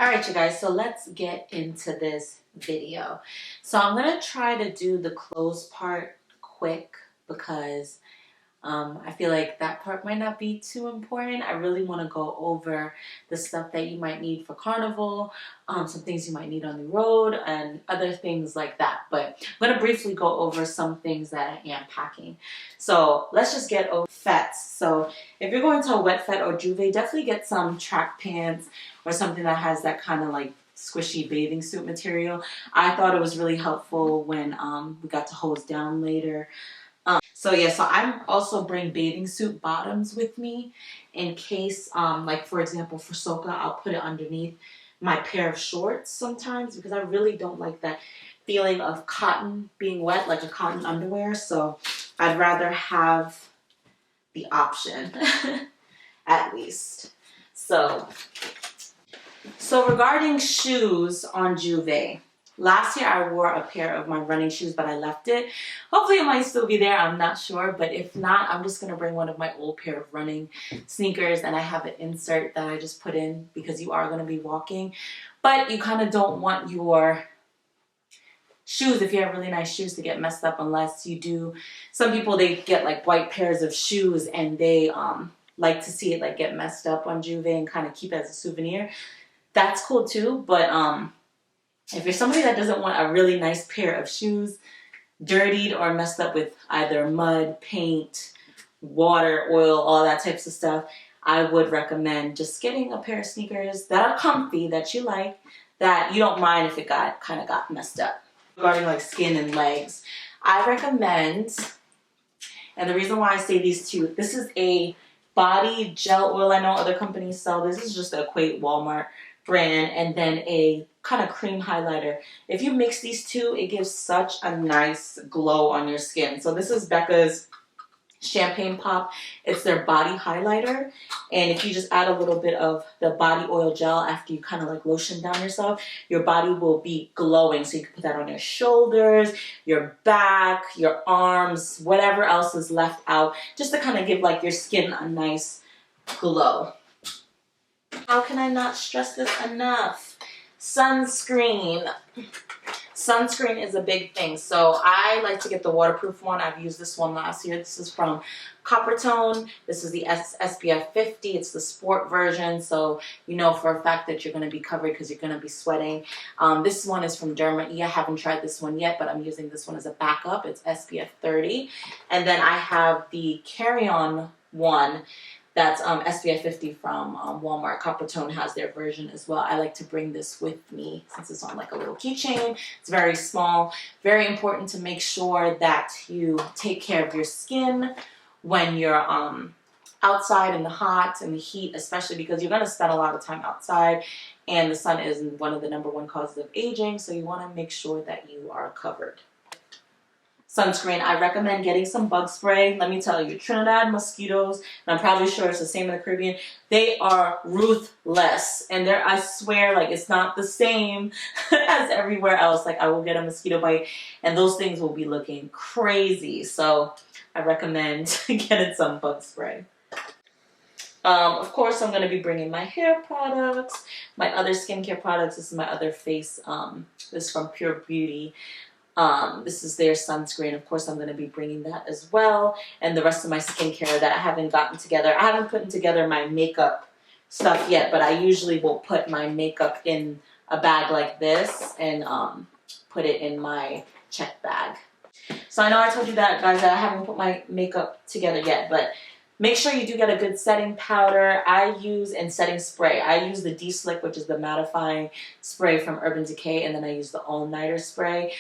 All right, you guys, so let's get into this video. So I'm going to try to do the clothes part quick because I feel like that part might not be too important. I really want to go over the stuff that you might need for carnival, some things you might need on the road, and other things like that. But I'm going to briefly go over some things that I am packing. So let's just get over fets. So if you're going to a wet fet or juve, definitely get some track pants or something that has that kind of like squishy bathing suit material. I thought it was really helpful when we got to hose down later. So I'm also bring bathing suit bottoms with me in case, like for example, for Soka, I'll put it underneath my pair of shorts sometimes because I really don't like that feeling of cotton being wet, like a cotton underwear. So I'd rather have the option at least. So regarding shoes on Juve. Last year I wore a pair of my running shoes, but I left it. Hopefully it might still be there, I'm not sure. But if not, I'm just going to bring one of my old pair of running sneakers. And I have an insert that I just put in because you are going to be walking. But you kind of don't want your shoes, if you have really nice shoes, to get messed up unless you do. Some people, they get like white pairs of shoes and they like to see it like get messed up on Juve and kind of keep it as a souvenir. That's cool too, but if you're somebody that doesn't want a really nice pair of shoes dirtied or messed up with either mud, paint, water, oil, all that types of stuff, I would recommend just getting a pair of sneakers that are comfy, that you like, that you don't mind if it kind of got messed up. Regarding like skin and legs, I recommend, and the reason why I say these two, this is a body gel oil. I know other companies sell this. This is just the Equate Walmart brand, and then a kind of cream highlighter. If you mix these two, it gives such a nice glow on your skin. So this is Becca's Champagne Pop. It's their body highlighter, and if you just add a little bit of the body oil gel after you kind of like lotion down yourself, your body will be glowing. So you can put that on your shoulders, your back, your arms, whatever else is left out, just to kind of give like your skin a nice glow. How can I not stress this enough? Sunscreen. Sunscreen is a big thing. So I like to get the waterproof one. I've used this one last year. This is from Coppertone. This is the SPF 50. It's the sport version. So you know for a fact that you're going to be covered because you're going to be sweating. This one is from Derma E. I haven't tried this one yet, but I'm using this one as a backup. It's SPF 30. And then I have the carry-on one. That's SPF 50 from Walmart. Coppertone has their version as well. I like to bring this with me since it's on like a little keychain. It's very small. Very important to make sure that you take care of your skin when you're outside in the hot and the heat, especially because you're going to spend a lot of time outside and the sun is one of the #1 causes of aging. So you want to make sure that you are covered. Sunscreen, I recommend getting some bug spray. Let me tell you, Trinidad mosquitoes, and I'm probably sure it's the same in the Caribbean, they are ruthless. And I swear, like, it's not the same as everywhere else. Like, I will get a mosquito bite, and those things will be looking crazy. So I recommend getting some bug spray. Of course, I'm going to be bringing my hair products, my other skincare products. This is my other face. This is from Pure Beauty. This is their sunscreen. Of course, I'm going to be bringing that as well. And the rest of my skincare that I haven't gotten together. I haven't put together my makeup stuff yet, but I usually will put my makeup in a bag like this and put it in my check bag. So I know I told you that, guys, that I haven't put my makeup together yet, but make sure you do get a good setting powder. And setting spray. I use the D-Slick, which is the mattifying spray from Urban Decay, and then I use the all-nighter spray.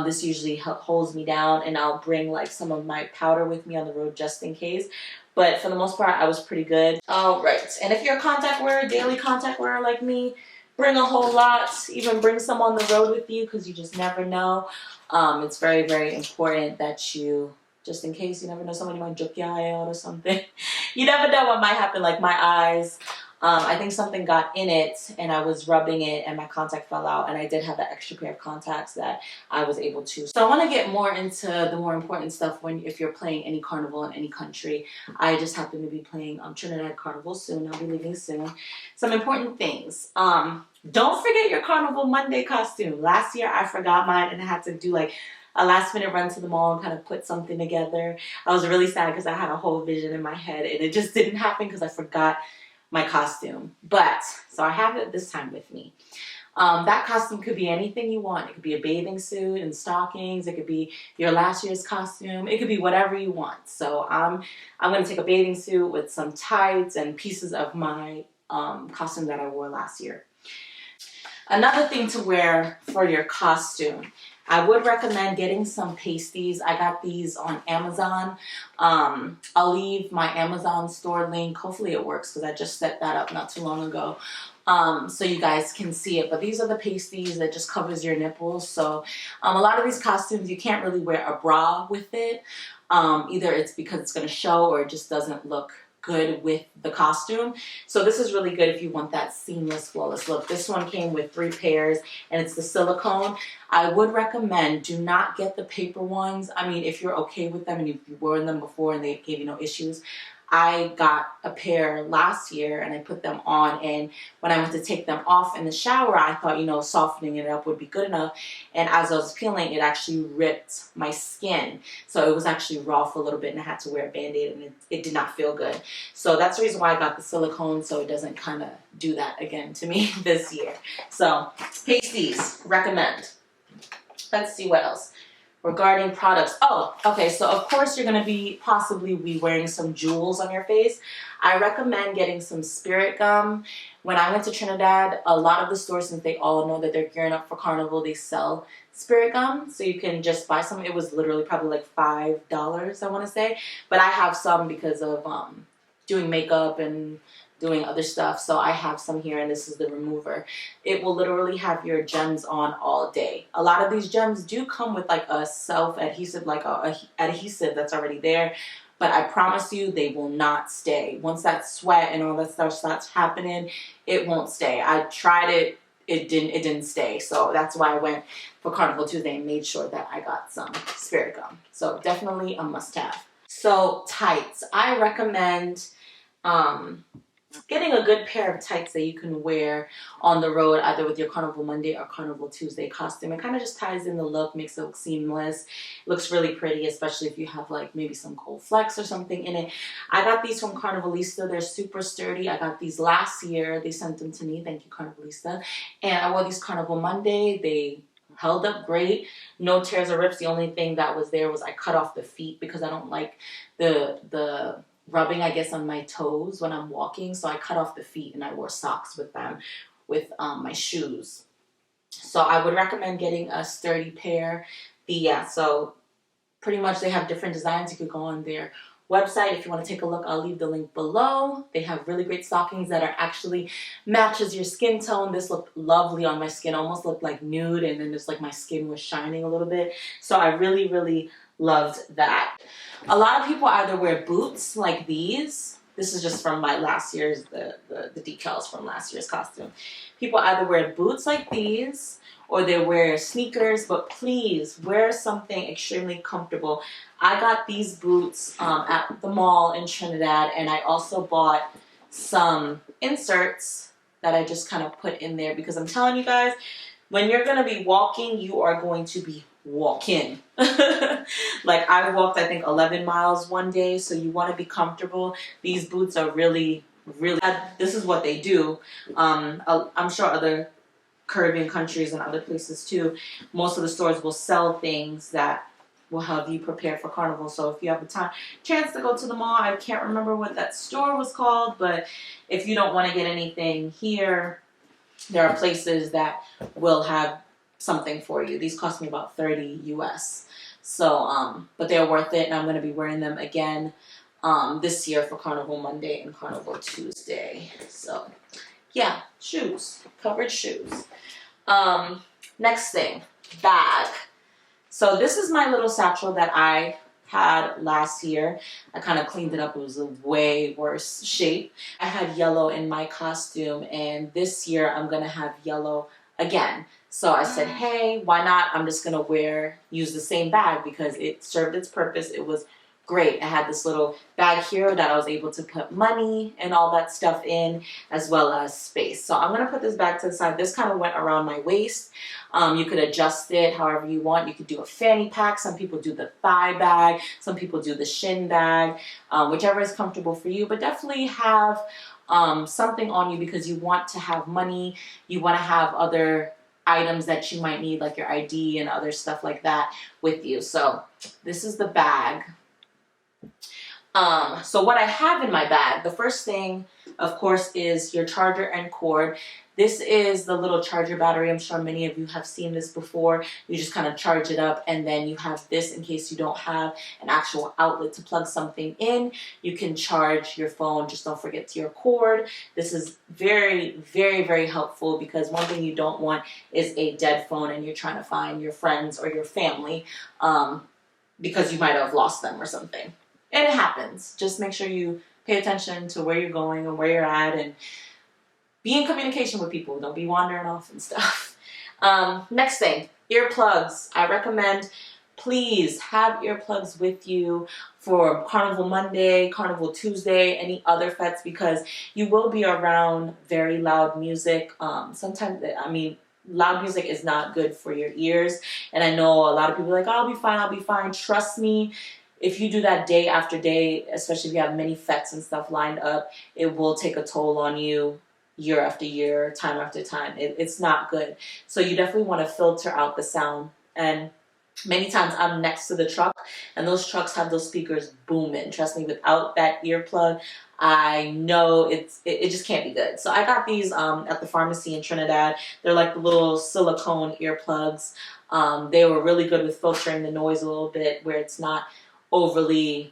This usually holds me down, and I'll bring like some of my powder with me on the road just in case. But for the most part, I was pretty good. All right, and if you're a contact wearer, daily contact wearer like me, bring a whole lot. Even bring some on the road with you because you just never know. It's very, very important that you, just in case, you never know, somebody might juke your eye out or something. You never know what might happen, like my eyes. I think something got in it and I was rubbing it and my contact fell out, and I did have an extra pair of contacts that I was able to. So I want to get more into the more important stuff if you're playing any carnival in any country. I just happen to be playing Trinidad Carnival soon. I'll be leaving soon. Some important things. Don't forget your Carnival Monday costume. Last year I forgot mine and I had to do like a last minute run to the mall and kind of put something together. I was really sad because I had a whole vision in my head and it just didn't happen because I forgot my costume. But, so I have it this time with me. That costume could be anything you want. It could be a bathing suit and stockings. It could be your last year's costume. It could be whatever you want. So I'm going to take a bathing suit with some tights and pieces of my costume that I wore last year. Another thing to wear for your costume, I would recommend getting some pasties. I got these on Amazon. I'll leave my Amazon store link. Hopefully it works because I just set that up not too long ago. So you guys can see it. But these are the pasties that just covers your nipples. So a lot of these costumes, you can't really wear a bra with it. Either it's because it's going to show or it just doesn't look good with the costume. So this is really good if you want that seamless, flawless look. This one came with 3 pairs and it's the silicone. I would recommend do not get the paper ones. I mean, if you're okay with them and you've worn them before and they gave you no issues. I got a pair last year and I put them on, and when I went to take them off in the shower, I thought, you know, softening it up would be good enough. And as I was peeling, it actually ripped my skin. So it was actually raw for a little bit and I had to wear a Band-Aid and it did not feel good. So that's the reason why I got the silicone, so it doesn't kind of do that again to me this year. So pasties, recommend. Let's see what else. Regarding products, oh, okay, so of course you're going to be possibly wearing some jewels on your face. I recommend getting some spirit gum. When I went to Trinidad, a lot of the stores, since they all know that they're gearing up for Carnival, they sell spirit gum, so you can just buy some. It was literally probably like $5, I want to say, but I have some because of doing makeup and doing other stuff, so I have some here, and this is the remover. It will literally have your gems on all day. A lot of these gems do come with like a self-adhesive, like a adhesive that's already there, but I promise you they will not stay. Once that sweat and all that stuff starts happening, it won't stay. I tried it, it didn't stay, so that's why I went for Carnival Tuesday and made sure that I got some spirit gum. So definitely a must-have. So tights, I recommend getting a good pair of tights that you can wear on the road, either with your Carnival Monday or Carnival Tuesday costume. It kind of just ties in the look, makes it look seamless. It looks really pretty, especially if you have like maybe some gold flecks or something in it. I got these from Carnivalista. They're super sturdy. I got these last year. They sent them to me. Thank you, Carnivalista. And I wore these Carnival Monday. They held up great. No tears or rips. The only thing that was there was I cut off the feet because I don't like the rubbing, I guess, on my toes when I'm walking. So I cut off the feet and I wore socks with them, with my shoes. So I would recommend getting a sturdy pair. So pretty much they have different designs. You could go on their website if you want to take a look. I'll leave the link below. They have really great stockings that are actually matches your skin tone. This looked lovely on my skin, almost looked like nude, and then just like my skin was shining a little bit. So I really, really loved that. A lot of people either wear boots like these. This is just from my last year's, the decals from last year's costume. People either wear boots like these or they wear sneakers, but please wear something extremely comfortable. I got these boots at the mall in Trinidad, and I also bought some inserts that I just kind of put in there because I'm telling you guys, when you're going to be walking, you are going to be walking. Like I walked, I think 11 miles one day, so you want to be comfortable. These boots are really, really, this is what they do. I'm sure other Caribbean countries and other places too, most of the stores will sell things that will help you prepare for Carnival. So if you have a chance to go to the mall, I can't remember what that store was called, but if you don't want to get anything here, there are places that will have something for you. These cost me about $30 US. So, but they're worth it, and I'm going to be wearing them again this year for Carnival Monday and Carnival Tuesday. So, yeah, shoes, covered shoes. Next thing, bag. So this is my little satchel that I had last year. I kind of cleaned it up. It was a way worse shape. I had yellow in my costume, and this year I'm going to have yellow again. So I said, hey, why not? I'm just going to use the same bag because it served its purpose. It was great. I had this little bag here that I was able to put money and all that stuff in, as well as space. So I'm going to put this bag to the side. This kind of went around my waist. You could adjust it however you want. You could do a fanny pack. Some people do the thigh bag. Some people do the shin bag, whichever is comfortable for you. But definitely have something on you because you want to have money. You want to have other items that you might need, like your ID and other stuff like that with you. So this is the bag. So what I have in my bag, the first thing, of course, is your charger and cord. This is the little charger battery. I'm sure many of you have seen this before. You just kind of charge it up, and then you have this in case you don't have an actual outlet to plug something in. You can charge your phone. Just don't forget your cord. This is very, very, very helpful because one thing you don't want is a dead phone and you're trying to find your friends or your family because you might have lost them or something. And it happens. Just make sure you pay attention to where you're going and where you're at and be in communication with people. Don't be wandering off and stuff. Next thing, earplugs. I recommend please have earplugs with you for Carnival Monday, Carnival Tuesday, any other fetes because you will be around very loud music. Sometimes, I mean, loud music is not good for your ears. And I know a lot of people are like, oh, I'll be fine, I'll be fine. Trust me. If you do that day after day, especially if you have many fetes and stuff lined up, it will take a toll on you year after year, time after time. It's not good. So you definitely want to filter out the sound. And many times I'm next to the truck and those trucks have those speakers booming. Trust me, without that earplug, I know it just can't be good. So I got these at the pharmacy in Trinidad. They're like the little silicone earplugs. They were really good with filtering the noise a little bit where it's not overly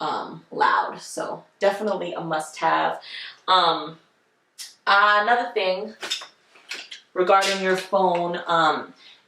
loud. So definitely a must-have. Another thing regarding your phone,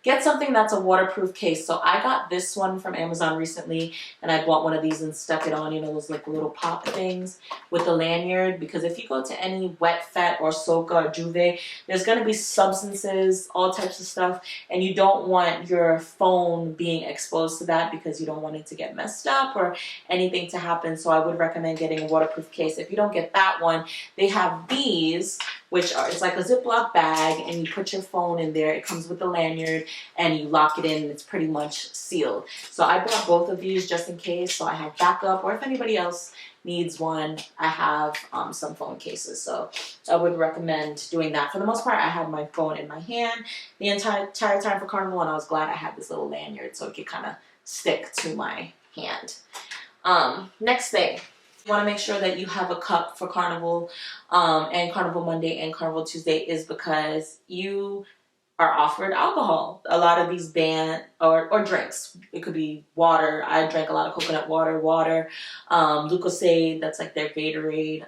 get something that's a waterproof case. So I got this one from Amazon recently and I bought one of these and stuck it on, you know, those like little pop things with the lanyard, because if you go to any wet fet or soca or juve, there's going to be substances, all types of stuff, and you don't want your phone being exposed to that because you don't want it to get messed up or anything to happen. So I would recommend getting a waterproof case. If you don't get that one, they have these, which are, it's like a Ziploc bag and you put your phone in there. It comes with the lanyard and you lock it in and it's pretty much sealed. So I bought both of these just in case, so I have backup, or if anybody else needs one, I have some phone cases. So I would recommend doing that. For the most part, I had my phone in my hand the entire time for Carnival, and I was glad I had this little lanyard so it could kind of stick to my hand. Next thing. You want to make sure that you have a cup for Carnival and Carnival Monday and Carnival Tuesday is because you are offered alcohol. A lot of these band or drinks. It could be water. I drank a lot of coconut water, Lucozade, that's like their Gatorade.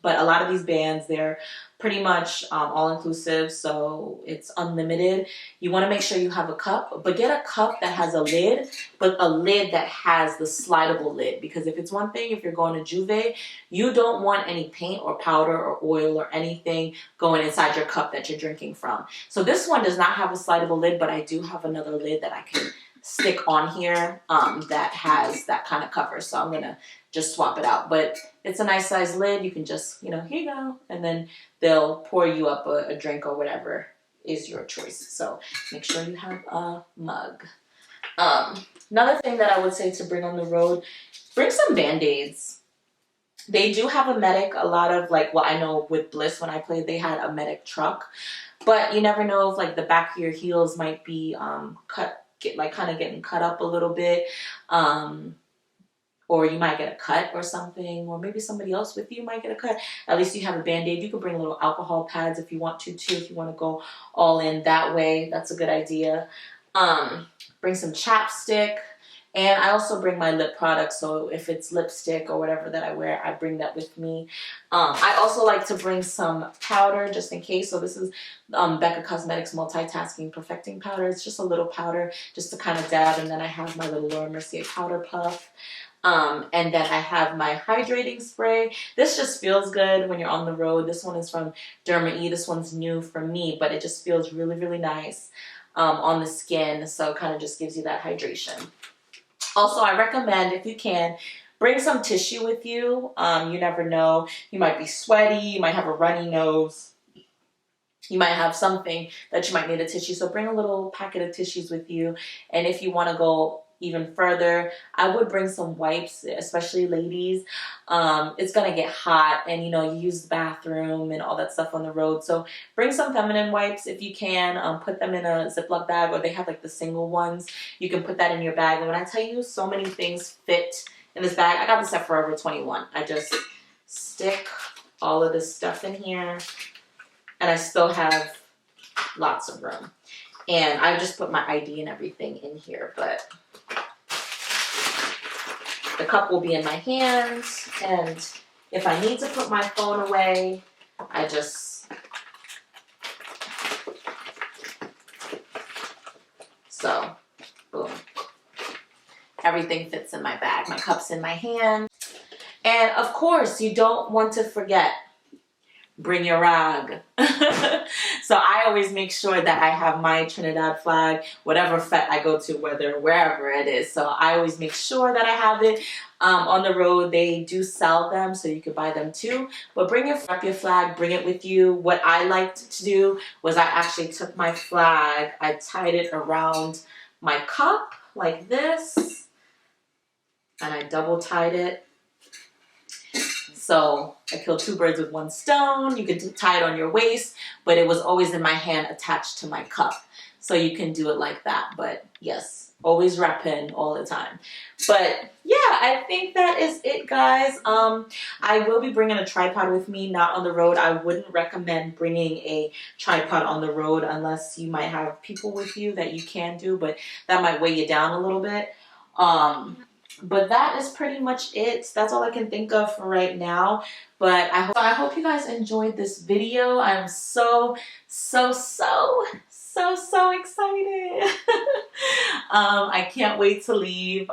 But a lot of these bands, they're pretty much all-inclusive, so it's unlimited. You want to make sure you have a cup, but get a cup that has a lid, but a lid that has the slidable lid. Because if it's one thing, if you're going to Juve, you don't want any paint or powder or oil or anything going inside your cup that you're drinking from. So this one does not have a slidable lid, but I do have another lid that I can stick on here that has that kind of cover. So I'm going to just swap it out. But it's a nice size lid. You can just, you know, here you go. And then they'll pour you up a drink or whatever is your choice. So make sure you have a mug. Another thing that I would say to bring on the road, bring some Band-Aids. They do have a medic. A lot of, like, well, I know with Bliss when I played, they had a medic truck. But you never know if, like, the back of your heels might be kind of getting cut up a little bit. Or you might get a cut or something, or maybe somebody else with you might get a cut. At least you have a Band-Aid. You could bring little alcohol pads if you want to too, if you want to go all in that way. That's a good idea. Bring some chapstick. And I also bring my lip products, so if it's lipstick or whatever that I wear, I bring that with me. I also like to bring some powder just in case. So this is Becca Cosmetics Multitasking Perfecting Powder. It's just a little powder just to kind of dab, and then I have my little Laura Mercier powder puff. And then I have my hydrating spray. This just feels good when you're on the road. This one is from Derma E. This one's new for me, but it just feels really, really nice on the skin. So it kind of just gives you that hydration. Also, I recommend, if you can, bring some tissue with you. You never know. You might be sweaty. You might have a runny nose. You might have something that you might need a tissue. So bring a little packet of tissues with you. And if you want to go even further, I would bring some wipes, especially ladies. It's going to get hot, and you use the bathroom and all that stuff on the road. So bring some feminine wipes if you can. Put them in a Ziploc bag, or they have like the single ones. You can put that in your bag. And when I tell you so many things fit in this bag, I got this at Forever 21. I just stick all of this stuff in here, and I still have lots of room. And I just put my ID and everything in here, but the cup will be in my hands, and if I need to put my phone away, I just, so, boom. Everything fits in my bag. My cup's in my hand. And of course, you don't want to forget, bring your rag. So I always make sure that I have my Trinidad flag, whatever fete I go to, wherever it is. So I always make sure that I have it. On the road, they do sell them, so you could buy them too. But bring your flag, bring it with you. What I liked to do was I actually took my flag, I tied it around my cup like this, and I double tied it. So I killed two birds with one stone. You could tie it on your waist, but it was always in my hand attached to my cup. So you can do it like that. But yes, always repping all the time. But yeah, I think that is it, guys. I will be bringing a tripod with me, not on the road. I wouldn't recommend bringing a tripod on the road unless you might have people with you that you can do, but that might weigh you down a little bit. But that is pretty much it. That's all I can think of for right now. But I hope you guys enjoyed this video. I'm so excited. I can't wait to leave.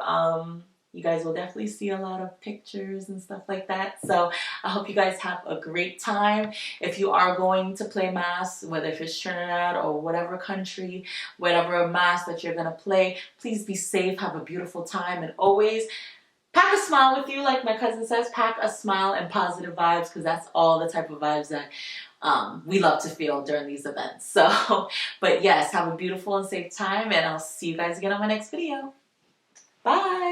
You guys will definitely see a lot of pictures and stuff like that. So I hope you guys have a great time. If you are going to play mass, whether if it's Trinidad or whatever country, whatever mass that you're going to play, please be safe, have a beautiful time, and always pack a smile with you. Like my cousin says, pack a smile and positive vibes, because that's all the type of vibes that we love to feel during these events. So, but yes, have a beautiful and safe time, and I'll see you guys again on my next video. Bye.